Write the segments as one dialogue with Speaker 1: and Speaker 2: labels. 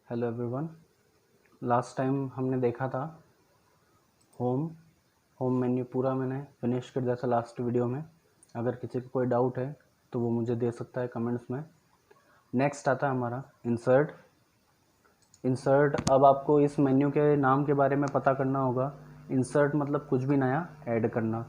Speaker 1: Hello everyone. Last time हमने देखा था होम मेन्यू पूरा मैंने फिनिश कर दिया था लास्ट वीडियो में। अगर किसी को कोई डाउट है तो वो मुझे दे सकता है कमेंट्स में। नेक्स्ट आता है हमारा इंसर्ट। अब आपको इस मेन्यू के नाम के बारे में पता करना होगा। इंसर्ट मतलब कुछ भी नया ऐड करना।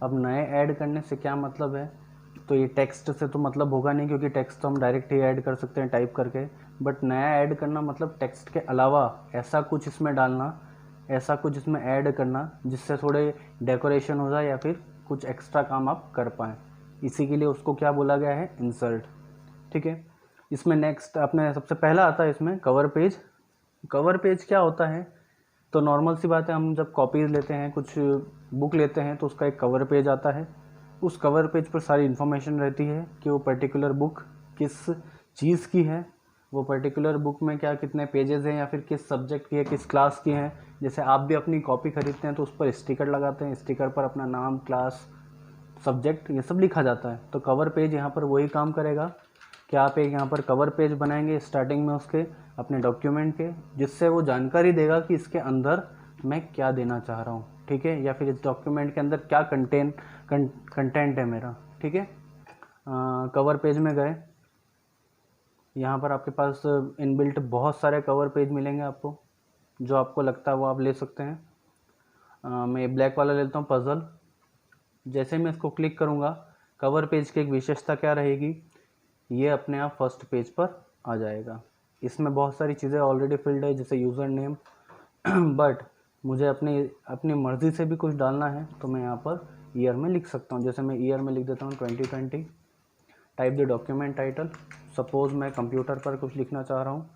Speaker 1: अब नए ऐड करने से क्या मतलब है, तो ये टेक्स्ट से तो मतलब होगा नहीं, क्योंकि टेक्स्ट तो हम डायरेक्ट ही ऐड कर सकते हैं टाइप करके। बट नया ऐड करना मतलब टेक्स्ट के अलावा ऐसा कुछ इसमें डालना, ऐसा कुछ इसमें ऐड करना जिससे थोड़े डेकोरेशन हो जाए या फिर कुछ एक्स्ट्रा काम आप कर पाएँ। इसी के लिए उसको क्या बोला गया है, इंसर्ट। ठीक है। इसमें नेक्स्ट अपने सबसे पहला आता है इसमें कवर पेज। कवर पेज क्या होता है, तो नॉर्मल सी बात है, हम जब कॉपीज़ लेते हैं, कुछ बुक लेते हैं, तो उसका एक कवर पेज आता है। उस कवर पेज पर सारी इन्फॉर्मेशन रहती है कि वो पर्टिकुलर बुक किस चीज़ की है, वो पर्टिकुलर बुक में क्या कितने पेजेस हैं, या फिर किस सब्जेक्ट की है, किस क्लास की है। जैसे आप भी अपनी कॉपी खरीदते हैं तो उस पर स्टिकर लगाते हैं, स्टिकर पर अपना नाम, क्लास, सब्जेक्ट, ये सब लिखा जाता है। तो कवर पेज यहाँ पर वही काम करेगा कि आप एक यहाँ पर कवर पेज बनाएंगे स्टार्टिंग में उसके अपने डॉक्यूमेंट के, जिससे वो जानकारी देगा कि इसके अंदर मैं क्या देना चाह रहा हूँ। ठीक है, या फिर इस डॉक्यूमेंट के अंदर क्या कंटेंट है मेरा। ठीक है। कवर पेज में गए, यहाँ पर आपके पास इनबिल्ट बहुत सारे कवर पेज मिलेंगे आपको, जो आपको लगता है वो आप ले सकते हैं। मैं ब्लैक वाला लेता हूँ, पज़ल। जैसे मैं इसको क्लिक करूँगा, कवर पेज की एक विशेषता क्या रहेगी, ये अपने आप फर्स्ट पेज पर आ जाएगा। इसमें बहुत सारी चीज़ें ऑलरेडी फिल्ड है, जैसे यूज़र नेम बट मुझे अपनी अपनी मर्ज़ी से भी कुछ डालना है तो मैं यहाँ पर ईयर में लिख सकता हूँ। जैसे मैं ईयर में लिख देता हूँ 2020। Type the document title. Suppose मैं कंप्यूटर पर कुछ लिखना चाह रहा हूँ।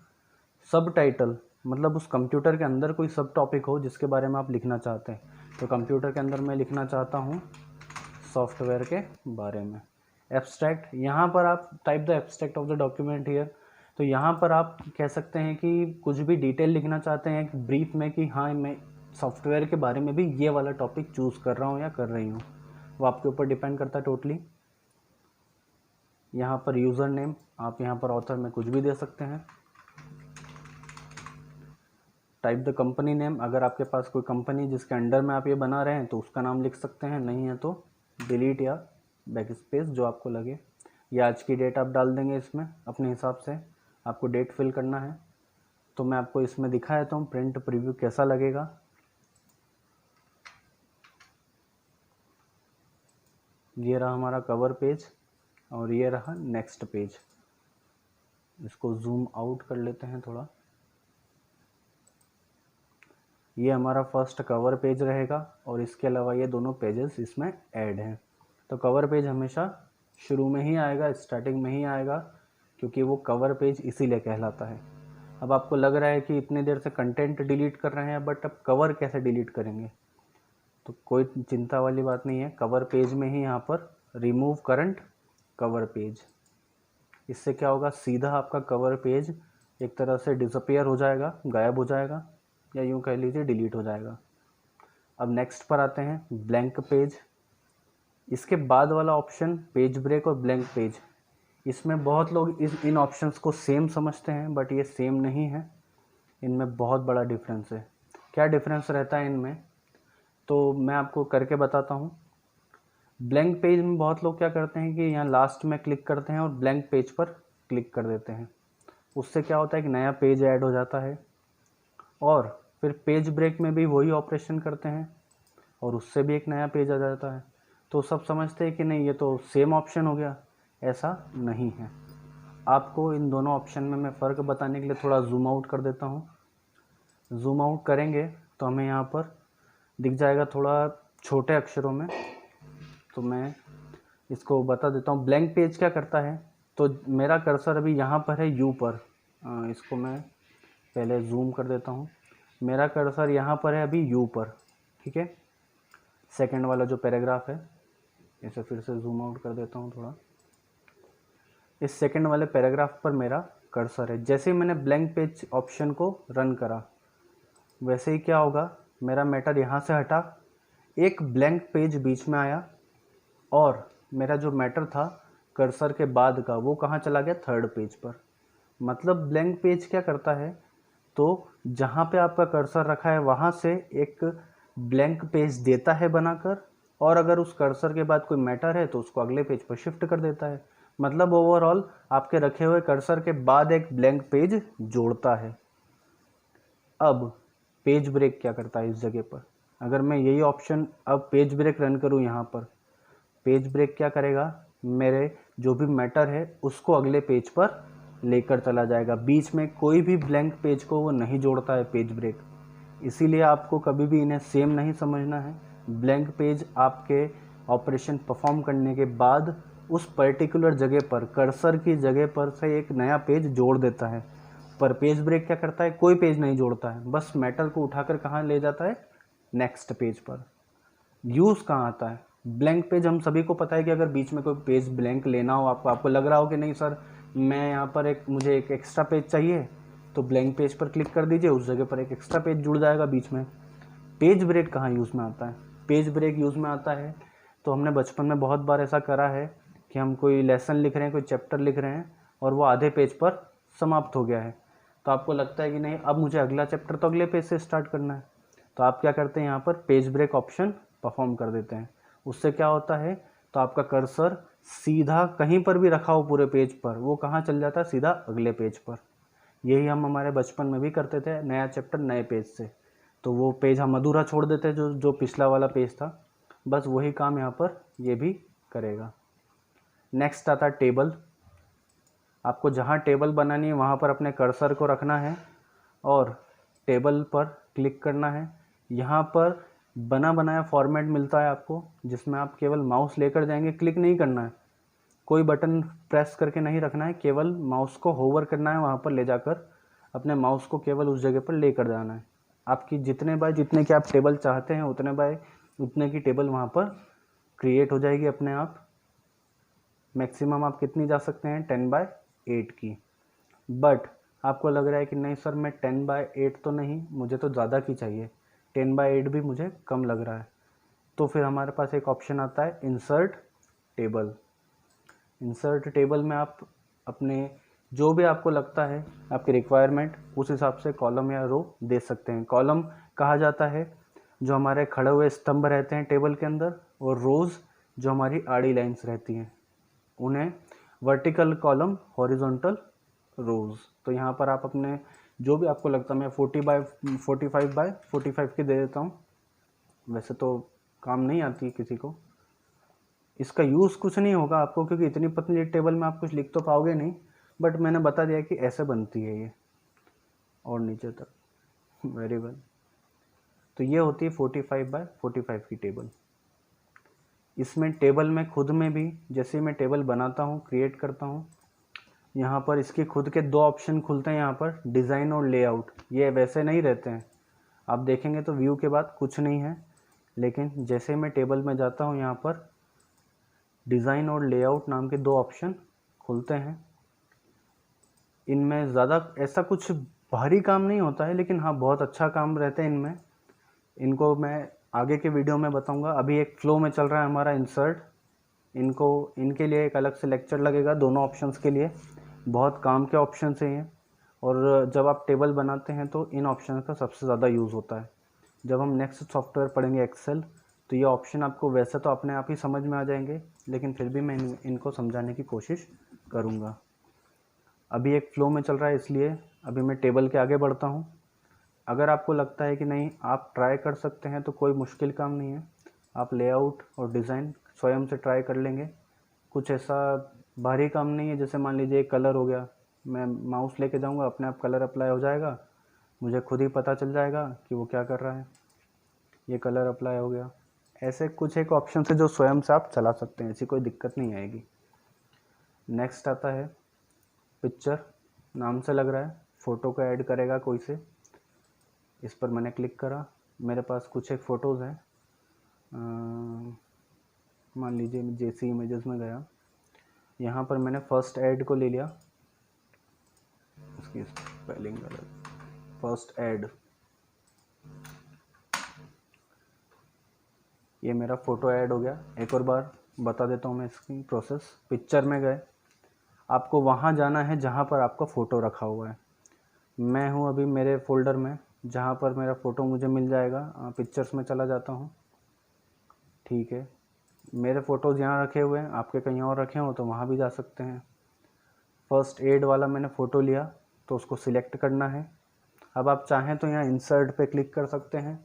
Speaker 1: सब टाइटल मतलब उस कंप्यूटर के अंदर कोई सब टॉपिक हो जिसके बारे में आप लिखना चाहते हैं। तो कंप्यूटर के अंदर मैं लिखना चाहता हूँ सॉफ्टवेयर के बारे में। एब्स्ट्रैक्ट, यहाँ पर आप type the abstract of the document here. तो यहाँ पर आप कह सकते हैं कि कुछ भी डिटेल लिखना चाहते हैं ब्रीफ में, कि हाँ मैं सॉफ्टवेयर के बारे में भी ये वाला टॉपिक चूज़ कर रहा हूँ या कर रही हूँ, वो आपके ऊपर डिपेंड करता है टोटली। यहाँ पर यूज़र नेम, आप यहाँ पर ऑथर में कुछ भी दे सकते हैं। टाइप द कंपनी नेम, अगर आपके पास कोई कंपनी जिसके अंडर में आप ये बना रहे हैं तो उसका नाम लिख सकते हैं, नहीं है तो डिलीट या बैक स्पेस जो आपको लगे। या आज की डेट आप डाल देंगे इसमें अपने हिसाब से, आपको डेट फिल करना है। तो मैं आपको इसमें दिखा देता हूँ प्रिंट प्रीव्यू कैसा लगेगा। ये रहा हमारा कवर पेज और ये रहा नेक्स्ट पेज। इसको जूम आउट कर लेते हैं थोड़ा। ये हमारा फर्स्ट कवर पेज रहेगा और इसके अलावा ये दोनों पेजेस इसमें ऐड हैं। तो कवर पेज हमेशा शुरू में ही आएगा, स्टार्टिंग में ही आएगा, क्योंकि वो कवर पेज इसीलिए कहलाता है। अब आपको लग रहा है कि इतनी देर से कंटेंट डिलीट कर रहे हैं, बट अब कवर कैसे डिलीट करेंगे, तो कोई चिंता वाली बात नहीं है। कवर पेज में ही यहाँ पर रिमूव करंट कवर पेज, इससे क्या होगा, सीधा आपका कवर पेज एक तरह से डिसअपियर हो जाएगा, गायब हो जाएगा, या यूँ कह लीजिए डिलीट हो जाएगा। अब नेक्स्ट पर आते हैं, ब्लैंक पेज। इसके बाद वाला ऑप्शन पेज ब्रेक और ब्लैंक पेज, इसमें बहुत लोग इन ऑप्शंस को सेम समझते हैं, बट ये सेम नहीं है, इनमें बहुत बड़ा डिफरेंस है। क्या डिफरेंस रहता है इनमें, तो मैं आपको करके बताता हूँ। ब्लैंक पेज में बहुत लोग क्या करते हैं कि यहाँ लास्ट में क्लिक करते हैं और ब्लैंक पेज पर क्लिक कर देते हैं। उससे क्या होता है कि नया पेज ऐड हो जाता है, और फिर पेज ब्रेक में भी वही ऑपरेशन करते हैं और उससे भी एक नया पेज आ जाता है। तो सब समझते हैं कि नहीं ये तो सेम ऑप्शन हो गया, ऐसा नहीं है। आपको इन दोनों ऑप्शन में मैं फ़र्क बताने के लिए थोड़ा जूम आउट कर देता हूँ। जूम आउट करेंगे तो हमें यहाँ पर दिख जाएगा थोड़ा छोटे अक्षरों में, तो मैं इसको बता देता हूँ। ब्लैंक पेज क्या करता है, तो मेरा कर्सर अभी यहाँ पर है यू पर, इसको मैं पहले जूम कर देता हूँ। मेरा कर्सर यहाँ पर है अभी यू पर, ठीक है। सेकंड वाला जो पैराग्राफ है, इसे फिर से जूम आउट कर देता हूँ थोड़ा। इस सेकंड वाले पैराग्राफ पर मेरा कर्सर है। जैसे ही मैंने ब्लैंक पेज ऑप्शन को रन करा, वैसे ही क्या होगा, मेरा मैटर यहाँ से हटा, एक ब्लैंक पेज बीच में आया, और मेरा जो मैटर था कर्सर के बाद का, वो कहाँ चला गया, थर्ड पेज पर। मतलब ब्लैंक पेज क्या करता है, तो जहाँ पे आपका कर्सर रखा है वहाँ से एक ब्लैंक पेज देता है बनाकर, और अगर उस कर्सर के बाद कोई मैटर है तो उसको अगले पेज पर शिफ्ट कर देता है। मतलब ओवरऑल आपके रखे हुए कर्सर के बाद एक ब्लैंक पेज जोड़ता है। अब पेज ब्रेक क्या करता है इस जगह पर, अगर मैं यही ऑप्शन अब पेज ब्रेक रन करूँ यहाँ पर, पेज ब्रेक क्या करेगा, मेरे जो भी मैटर है उसको अगले पेज पर लेकर चला जाएगा। बीच में कोई भी ब्लैंक पेज को वो नहीं जोड़ता है पेज ब्रेक। इसीलिए आपको कभी भी इन्हें सेम नहीं समझना है। ब्लैंक पेज आपके ऑपरेशन परफॉर्म करने के बाद उस पर्टिकुलर जगह पर, कर्सर की जगह पर से एक नया पेज जोड़ देता है। पर पेज ब्रेक क्या करता है, कोई पेज नहीं जोड़ता है, बस मैटर को उठाकर कहाँ ले जाता है, नेक्स्ट पेज पर। यूज़ कहाँ आता है, ब्लैंक पेज हम सभी को पता है कि अगर बीच में कोई पेज ब्लैंक लेना हो आपको लग रहा हो कि नहीं सर मैं यहाँ पर मुझे एक एक्स्ट्रा पेज चाहिए, तो ब्लैंक पेज पर क्लिक कर दीजिए, उस जगह पर एक एक्स्ट्रा पेज जुड़ जाएगा बीच में। पेज ब्रेक कहाँ यूज़ में आता है, पेज ब्रेक यूज़ में आता है तो हमने बचपन में बहुत बार ऐसा करा है कि हम कोई लेसन लिख रहे हैं, कोई चैप्टर लिख रहे हैं और वो आधे पेज पर समाप्त हो गया है, तो आपको लगता है कि नहीं अब मुझे अगला चैप्टर तो अगले पेज से स्टार्ट करना है, तो आप क्या करते हैं यहाँ पर पेज ब्रेक ऑप्शन परफॉर्म कर देते हैं। उससे क्या होता है, तो आपका कर्सर सीधा कहीं पर भी रखा हो पूरे पेज पर, वो कहाँ चल जाता है, सीधा अगले पेज पर। यही हम हमारे बचपन में भी करते थे, नया चैप्टर नए पेज से, तो वो पेज हम अधूरा छोड़ देते जो जो पिछला वाला पेज था, बस वही काम यहाँ पर ये भी करेगा। नेक्स्ट आता है टेबल। आपको जहाँ टेबल बनानी है वहाँ पर अपने कर्सर को रखना है और टेबल पर क्लिक करना है। यहाँ पर बना बनाया फॉर्मेट मिलता है आपको, जिसमें आप केवल माउस लेकर जाएंगे, क्लिक नहीं करना है, कोई बटन प्रेस करके नहीं रखना है, केवल माउस को होवर करना है, वहाँ पर ले जाकर अपने माउस को केवल उस जगह पर लेकर जाना है। आपकी जितने बाय जितने की आप टेबल चाहते हैं उतने बाय उतने की टेबल वहाँ पर क्रिएट हो जाएगी अपने आप। मैक्सिमम आप कितनी जा सकते हैं, 10/8 की। बट आपको लग रहा है कि नहीं सर मैं 10/8 तो नहीं, मुझे तो ज़्यादा की चाहिए, 10/8 भी मुझे कम लग रहा है, तो फिर हमारे पास एक ऑप्शन आता है इंसर्ट टेबल। इंसर्ट टेबल में आप अपने जो भी आपको लगता है आपकी रिक्वायरमेंट उस हिसाब से कॉलम या रो दे सकते हैं। कॉलम कहा जाता है जो हमारे खड़े हुए स्तंभ रहते हैं टेबल के अंदर, और रोज़ जो हमारी आड़ी लाइंस रहती हैं उन्हें वर्टिकल कॉलम, हॉरिजॉन्टल रोज़। तो यहाँ पर आप अपने जो भी आपको लगता है, मैं 40/45 की दे देता हूँ, वैसे तो काम नहीं आती किसी को, इसका यूज़ कुछ नहीं होगा आपको क्योंकि इतनी पतली टेबल में आप कुछ लिख तो पाओगे नहीं, बट मैंने बता दिया कि ऐसे बनती है ये और नीचे तक। वेरी वेल, तो ये होती है 45/45 की टेबल। इसमें टेबल में खुद में भी जैसे मैं टेबल बनाता हूँ, क्रिएट करता हूँ, यहाँ पर इसके खुद के दो ऑप्शन खुलते हैं, यहाँ पर डिज़ाइन और लेआउट। ये वैसे नहीं रहते हैं, आप देखेंगे तो व्यू के बाद कुछ नहीं है, लेकिन जैसे मैं टेबल में जाता हूँ यहाँ पर डिज़ाइन और लेआउट नाम के दो ऑप्शन खुलते हैं। इनमें ज़्यादा ऐसा कुछ भारी काम नहीं होता है, लेकिन हाँ बहुत अच्छा काम रहता है इनमें। इनको मैं आगे के वीडियो में बताऊंगा। अभी एक फ्लो में चल रहा है हमारा इंसर्ट, इनके लिए एक अलग से लेक्चर लगेगा दोनों ऑप्शंस के लिए, बहुत काम के ऑप्शन हैं ये। और जब आप टेबल बनाते हैं तो इन ऑप्शन का सबसे ज़्यादा यूज़ होता है। जब हम नेक्स्ट सॉफ्टवेयर पढ़ेंगे एक्सेल, तो ये ऑप्शन आपको वैसे तो अपने आप ही समझ में आ जाएंगे, लेकिन फिर भी मैं इनको समझाने की कोशिश करूँगा। अभी एक फ़्लो में चल रहा है, इसलिए अभी मैं टेबल के आगे बढ़ता हूँ। अगर आपको लगता है कि नहीं आप ट्राई कर सकते हैं तो कोई मुश्किल काम नहीं है, आप लेआउट और डिज़ाइन स्वयं से ट्राई कर लेंगे। कुछ ऐसा भारी काम नहीं है। जैसे मान लीजिए एक कलर हो गया, मैं माउस लेके जाऊँगा, अपने आप कलर अप्लाई हो जाएगा, मुझे खुद ही पता चल जाएगा कि वो क्या कर रहा है, ये कलर अप्लाई हो गया। ऐसे कुछ एक ऑप्शन से जो स्वयं से आप चला सकते हैं, ऐसी कोई दिक्कत नहीं आएगी। नेक्स्ट आता है पिक्चर, नाम से लग रहा है फ़ोटो को ऐड करेगा कोई से। इस पर मैंने क्लिक करा, मेरे पास कुछ एक फ़ोटोज़ हैं, मान लीजिए मैं JC इमेजेस में गया, यहाँ पर मैंने फर्स्ट ऐड को ले लिया, इसकी स्पेलिंग गलत, फर्स्ट ऐड, ये मेरा फ़ोटो ऐड हो गया। एक और बार बता देता हूँ मैं इसकी प्रोसेस। पिक्चर में गए, आपको वहाँ जाना है जहाँ पर आपका फ़ोटो रखा हुआ है। मैं हूँ अभी मेरे फ़ोल्डर में जहाँ पर मेरा फ़ोटो मुझे मिल जाएगा। पिक्चर्स में चला जाता हूँ। ठीक है, मेरे फ़ोटोज़ यहाँ रखे हुए हैं, आपके कहीं और रखे हो तो वहाँ भी जा सकते हैं। फर्स्ट एड वाला मैंने फ़ोटो लिया तो उसको सिलेक्ट करना है। अब आप चाहें तो यहाँ इंसर्ट पे क्लिक कर सकते हैं,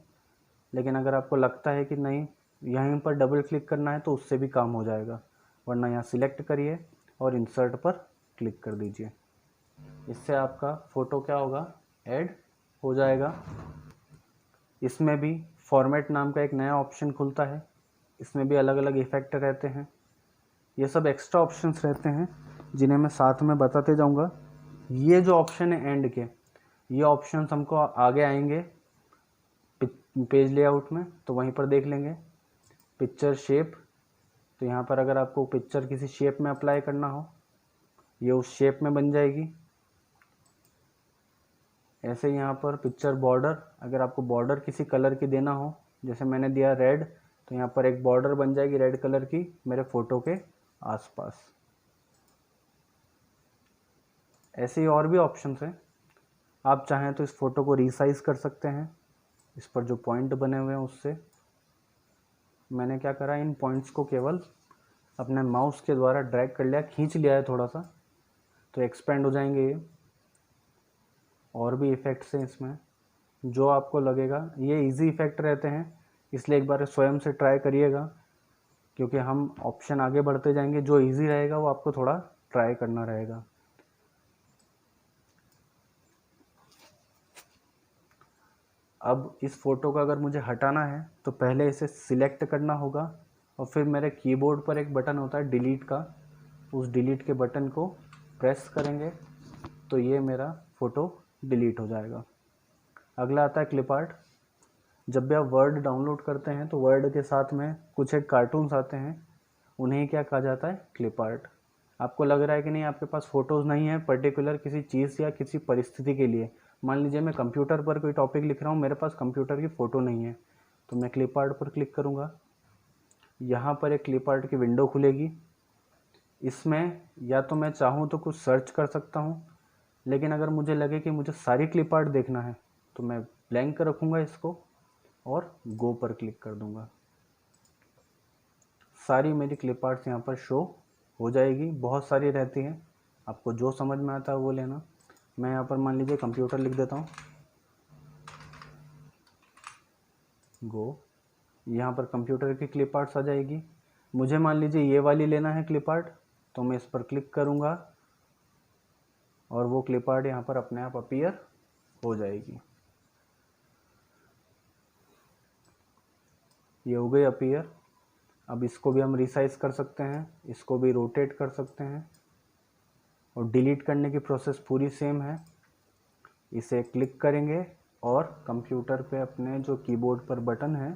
Speaker 1: लेकिन अगर आपको लगता है कि नहीं यहीं पर डबल क्लिक करना है तो उससे भी काम हो जाएगा, वरना यहाँ सिलेक्ट करिए और इंसर्ट पर क्लिक कर दीजिए। इससे आपका फ़ोटो क्या होगा, ऐड हो जाएगा। इसमें भी फॉर्मेट नाम का एक नया ऑप्शन खुलता है, इसमें भी अलग अलग इफ़ेक्ट रहते हैं। ये सब एक्स्ट्रा ऑप्शंस रहते हैं जिन्हें मैं साथ में बताते जाऊंगा। ये जो ऑप्शन है एंड के, ये ऑप्शंस हमको आगे आएंगे पेज लेआउट में, तो वहीं पर देख लेंगे। पिक्चर शेप, तो यहाँ पर अगर आपको पिक्चर किसी शेप में अप्लाई करना हो ये उस शेप में बन जाएगी। ऐसे यहाँ पर पिक्चर बॉर्डर, अगर आपको बॉर्डर किसी कलर की देना हो, जैसे मैंने दिया रेड, तो यहाँ पर एक बॉर्डर बन जाएगी रेड कलर की मेरे फ़ोटो के आसपास। ऐसे ही और भी ऑप्शंस हैं। आप चाहें तो इस फ़ोटो को रीसाइज़ कर सकते हैं, इस पर जो पॉइंट बने हुए हैं उससे। मैंने क्या करा, इन पॉइंट्स को केवल अपने माउस के द्वारा ड्रैग कर लिया, खींच लिया है थोड़ा सा, तो एक्सपेंड हो जाएंगे ये। और भी इफ़ेक्ट्स हैं इसमें, जो आपको लगेगा। ये इजी इफ़ेक्ट रहते हैं, इसलिए एक बार स्वयं से ट्राई करिएगा, क्योंकि हम ऑप्शन आगे बढ़ते जाएंगे। जो इजी रहेगा वो आपको थोड़ा ट्राई करना रहेगा। अब इस फ़ोटो का अगर मुझे हटाना है तो पहले इसे सिलेक्ट करना होगा, और फिर मेरे कीबोर्ड पर एक बटन होता है डिलीट का, उस डिलीट के बटन को प्रेस करेंगे तो ये मेरा फ़ोटो डिलीट हो जाएगा। अगला आता है क्लिप आर्ट। जब भी आप वर्ड डाउनलोड करते हैं तो वर्ड के साथ में कुछ एक कार्टून्स आते हैं, उन्हें क्या कहा जाता है, क्लिप आर्ट। आपको लग रहा है कि नहीं आपके पास फ़ोटोज़ नहीं है पर्टिकुलर किसी चीज़ या किसी परिस्थिति के लिए। मान लीजिए मैं कंप्यूटर पर कोई टॉपिक लिख रहा हूँ, मेरे पास कंप्यूटर की फ़ोटो नहीं है, तो मैं क्लिप आर्ट पर क्लिक करूँगा। यहाँ पर एक क्लिप आर्ट की विंडो खुलेगी। इसमें या तो मैं चाहूँ तो कुछ सर्च कर सकता हूँ, लेकिन अगर मुझे लगे कि मुझे सारी क्लिप आर्ट देखना है तो मैं ब्लैंक रखूँगा इसको और गो पर क्लिक कर दूँगा। सारी मेरी क्लिप आर्ट्स यहाँ पर शो हो जाएगी। बहुत सारी रहती हैं, आपको जो समझ में आता है वो लेना। मैं यहाँ पर मान लीजिए कंप्यूटर लिख देता हूँ, गो। यहाँ पर कंप्यूटर की क्लिप आर्ट्स आ जाएगी। मुझे मान लीजिए ये वाली लेना है क्लिप आर्ट, तो मैं इस पर क्लिक करूँगा और वो क्लिप आर्ट यहाँ पर अपने आप अपीयर हो जाएगी। ये हो गई अपीयर। अब इसको भी हम रिसाइज कर सकते हैं, इसको भी रोटेट कर सकते हैं, और डिलीट करने की प्रोसेस पूरी सेम है। इसे क्लिक करेंगे और कंप्यूटर पे अपने जो कीबोर्ड पर बटन है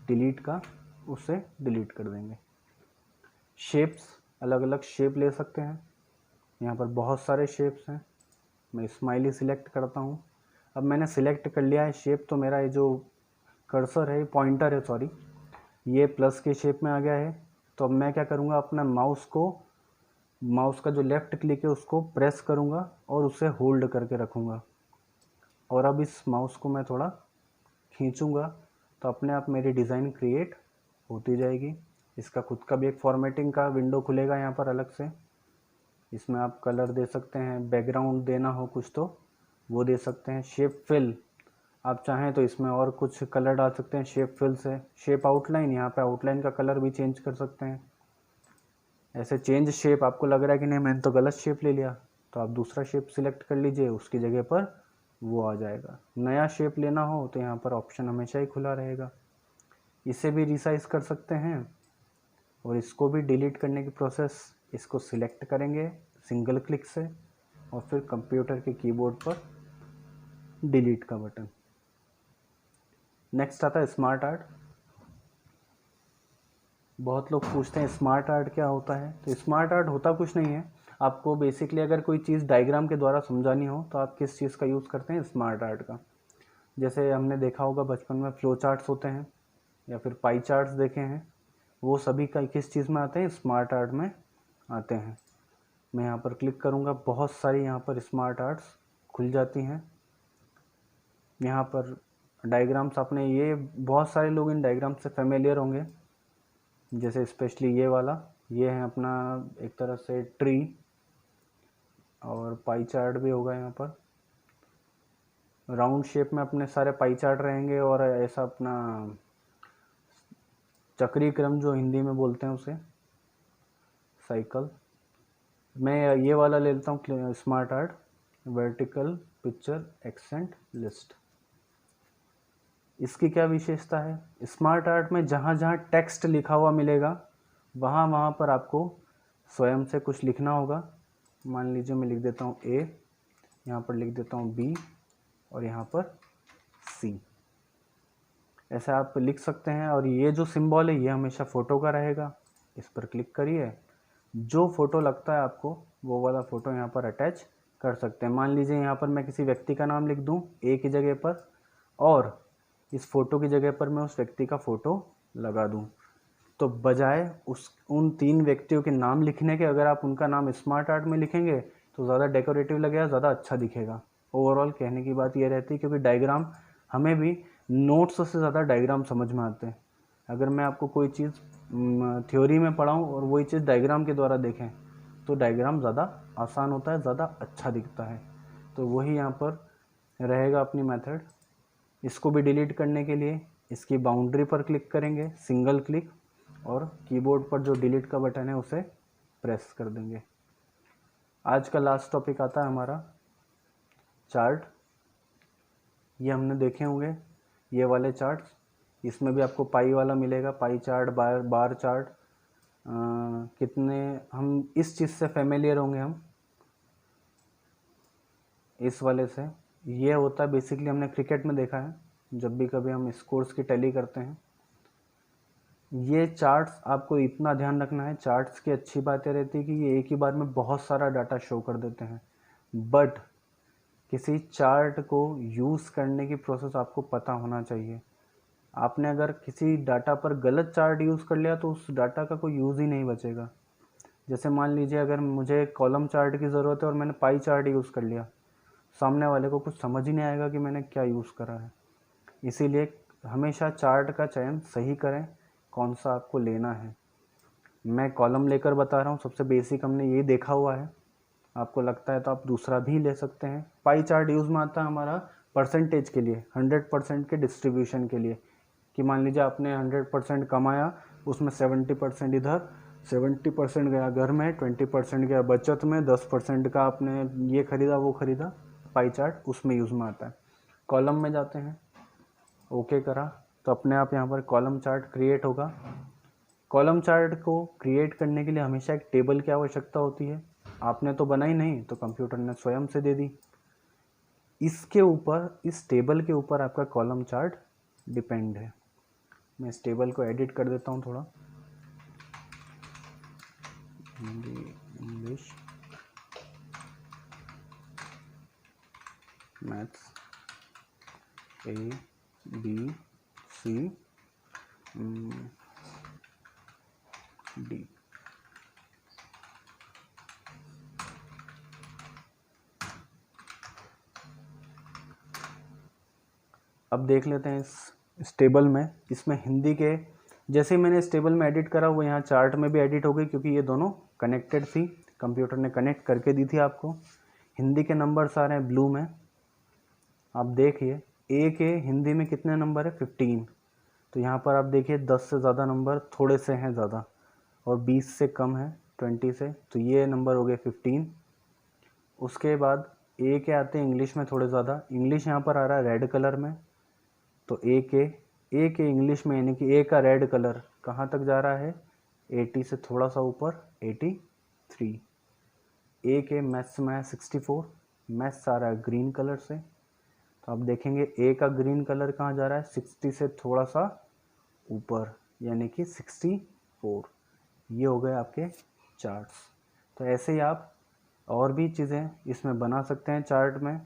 Speaker 1: डिलीट का, उसे डिलीट कर देंगे। शेप्स, अलग अलग शेप ले सकते हैं, यहाँ पर बहुत सारे शेप्स हैं। मैं स्माइली सिलेक्ट करता हूँ। अब मैंने सिलेक्ट कर लिया है शेप, तो मेरा ये जो कर्सर है, पॉइंटर है सॉरी, ये प्लस के शेप में आ गया है। तो अब मैं क्या करूँगा, अपना माउस का जो लेफ़्ट क्लिक है उसको प्रेस करूँगा और उसे होल्ड करके रखूँगा, और अब इस माउस को मैं थोड़ा खींचूँगा तो अपने आप मेरी डिज़ाइन क्रिएट होती जाएगी। इसका खुद का भी एक फॉर्मेटिंग का विंडो खुलेगा यहाँ पर अलग से। इसमें आप कलर दे सकते हैं, बैकग्राउंड देना हो कुछ तो वो दे सकते हैं। शेप फिल, आप चाहें तो इसमें और कुछ कलर डाल सकते हैं शेप फिल से। शेप आउटलाइन, यहाँ पे आउटलाइन का कलर भी चेंज कर सकते हैं। ऐसे चेंज शेप, आपको लग रहा है कि नहीं मैंने तो गलत शेप ले लिया, तो आप दूसरा शेप सिलेक्ट कर लीजिए, उसकी जगह पर वो आ जाएगा। नया शेप लेना हो तो यहाँ पर ऑप्शन हमेशा ही खुला रहेगा। इसे भी रिसाइज कर सकते हैं, और इसको भी डिलीट करने की प्रोसेस, इसको सिलेक्ट करेंगे सिंगल क्लिक से और फिर कंप्यूटर के कीबोर्ड पर डिलीट का बटन। नेक्स्ट आता है स्मार्ट आर्ट। बहुत लोग पूछते हैं स्मार्ट आर्ट क्या होता है। तो स्मार्ट आर्ट होता कुछ नहीं है, आपको बेसिकली अगर कोई चीज़ डायग्राम के द्वारा समझानी हो तो आप किस चीज़ का यूज़ करते हैं, स्मार्ट आर्ट का। जैसे हमने देखा होगा बचपन में फ्लो चार्ट्स होते हैं या फिर पाई चार्ट्स देखे हैं, वो सभी का किस चीज़ में आते हैं, स्मार्ट आर्ट में आते हैं। मैं यहाँ पर क्लिक करूँगा, बहुत सारी यहाँ पर स्मार्ट आर्ट्स खुल जाती हैं। यहाँ पर डायग्राम्स आपने, ये बहुत सारे लोग इन डायग्राम से फेमिलियर होंगे, जैसे स्पेशली ये वाला, ये है अपना एक तरह से ट्री, और पाई चार्ट भी होगा यहाँ पर, राउंड शेप में अपने सारे पाई चार्ट रहेंगे, और ऐसा अपना चक्री क्रम जो हिंदी में बोलते हैं उसे, साइकिल। मैं ये वाला ले लेता हूँ, smart art, vertical picture accent list. इसकी क्या विशेषता है, स्मार्ट आर्ट में जहाँ जहाँ टेक्स्ट लिखा हुआ मिलेगा वहाँ वहाँ पर आपको स्वयं से कुछ लिखना होगा। मान लीजिए मैं लिख देता हूँ ए, यहाँ पर लिख देता हूँ बी, और यहाँ पर सी, ऐसे आप लिख सकते हैं। और ये जो सिंबल है ये हमेशा फ़ोटो का रहेगा। इस पर क्लिक करिए, जो फ़ोटो लगता है आपको वो वाला फ़ोटो यहाँ पर अटैच कर सकते हैं। मान लीजिए यहाँ पर मैं किसी व्यक्ति का नाम लिख दूँ ए की जगह पर, और इस फ़ोटो की जगह पर मैं उस व्यक्ति का फ़ोटो लगा दूँ, तो बजाय उन 3 व्यक्तियों के नाम लिखने के, अगर आप उनका नाम स्मार्ट आर्ट में लिखेंगे तो ज़्यादा डेकोरेटिव लगेगा, ज़्यादा अच्छा दिखिएगा। ओवरऑल कहने की बात ये रहती है, क्योंकि डायग्राम हमें भी नोट्स से ज़्यादा डायग्राम समझ में आते हैं। अगर मैं आपको कोई चीज़ थ्योरी में पढ़ाऊँ और वही चीज़ डायग्राम के द्वारा देखें तो डायग्राम ज़्यादा आसान होता है, ज़्यादा अच्छा दिखता है। तो वही यहाँ पर रहेगा अपनी मेथड। इसको भी डिलीट करने के लिए इसकी बाउंड्री पर क्लिक करेंगे, सिंगल क्लिक, और कीबोर्ड पर जो डिलीट का बटन है उसे प्रेस कर देंगे। आज का लास्ट टॉपिक आता है हमारा चार्ट। ये हमने देखे होंगे ये वाले चार्ट्स, इसमें भी आपको पाई वाला मिलेगा, पाई चार्ट, बार चार्ट। कितने हम इस चीज़ से फेमिलियर होंगे हम इस वाले से। ये होता है बेसिकली, हमने क्रिकेट में देखा है, जब भी कभी हम स्कोर्स की टैली करते हैं। ये चार्ट्स आपको इतना ध्यान रखना है, चार्ट्स की अच्छी बात ये रहती है कि ये एक ही बार में बहुत सारा डाटा शो कर देते हैं, बट किसी चार्ट को यूज़ करने की प्रोसेस आपको पता होना चाहिए। आपने अगर किसी डाटा पर गलत चार्ट यूज़ कर लिया तो उस डाटा का कोई यूज़ ही नहीं बचेगा। जैसे मान लीजिए अगर मुझे कॉलम चार्ट की ज़रूरत है और मैंने पाई चार्ट यूज़ कर लिया, सामने वाले को कुछ समझ ही नहीं आएगा कि मैंने क्या यूज़ करा है। इसीलिए हमेशा चार्ट का चयन सही करें, कौन सा आपको लेना है। मैं कॉलम लेकर बता रहा हूँ, सबसे बेसिक हमने ये देखा हुआ है, आपको लगता है तो आप दूसरा भी ले सकते हैं। पाई चार्ट यूज़ में आता है हमारा परसेंटेज के लिए, 100% के डिस्ट्रीब्यूशन के लिए, कि मान लीजिए आपने 100% कमाया, उसमें 70% इधर, 70% गया घर में, 20% गया बचत में, 10% का आपने ये खरीदा वो खरीदा। पाई चार्ट उसमें यूज़ में आता है। कॉलम में जाते हैं, ओके करा तो अपने आप यहाँ पर कॉलम चार्ट क्रिएट होगा। कॉलम चार्ट को क्रिएट करने के लिए हमेशा एक टेबल की आवश्यकता होती है। आपने तो बनाई नहीं तो कंप्यूटर ने स्वयं से दे दी। इसके ऊपर, इस टेबल के ऊपर आपका कॉलम चार्ट डिपेंड है। मैं इस टेबल को एडिट कर देता हूँ थोड़ा, Hindi English maths A B C D. अब देख लेते हैं इस टेबल में, इसमें हिंदी के, जैसे मैंने इस टेबल में एडिट करा वो यहाँ चार्ट में भी एडिट हो गई, क्योंकि ये दोनों कनेक्टेड थी, कंप्यूटर ने कनेक्ट करके दी थी आपको। हिंदी के नंबर्स आ रहे हैं ब्लू में, आप देखिए ए के हिंदी में कितने नंबर है, 15। तो यहाँ पर आप देखिए 10 से ज़्यादा नंबर थोड़े से हैं ज़्यादा, और 20 से कम है 20 से, तो ये नंबर हो गए 15। उसके बाद ए के आते हैं इंग्लिश में थोड़े ज़्यादा, इंग्लिश यहाँ पर आ रहा है रेड कलर में, तो ए के इंग्लिश में, यानी कि ए का रेड कलर कहाँ तक जा रहा है, 80 से थोड़ा सा ऊपर 83। ए के मैथ्स में 64, मैथ्स आ रहा है ग्रीन कलर से, तो आप देखेंगे ए का ग्रीन कलर कहाँ जा रहा है, 60 से थोड़ा सा ऊपर, यानी कि 64। ये हो गए आपके चार्ट्स। तो ऐसे ही आप और भी चीज़ें इसमें बना सकते हैं चार्ट में,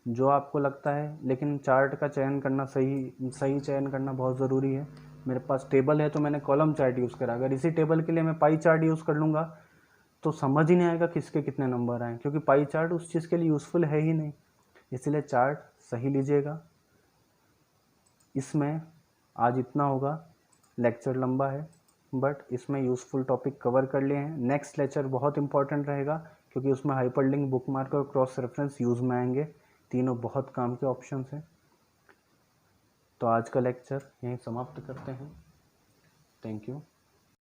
Speaker 1: जो आपको लगता है, लेकिन चार्ट का चयन करना सही चयन करना बहुत ज़रूरी है। मेरे पास टेबल है तो मैंने कॉलम चार्ट यूज़ करा, अगर इसी टेबल के लिए मैं पाई चार्ट यूज़ कर लूँगा तो समझ ही नहीं आएगा किसके कितने नंबर आए, क्योंकि पाई चार्ट उस चीज़ के लिए यूज़फुल है ही नहीं। इसलिए चार्ट सही लीजिएगा, इसमें आज इतना होगा, लेक्चर लंबा है बट इसमें यूज़फुल टॉपिक कवर कर लिए हैं। नेक्स्ट लेक्चर बहुत इंपॉर्टेंट रहेगा क्योंकि उसमें हाइपरलिंक, बुकमार्क और क्रॉस रेफरेंस यूज़ में आएंगे। तीनों बहुत काम के ऑप्शंस हैं। तो आज का लेक्चर यहीं समाप्त करते हैं। Thank you.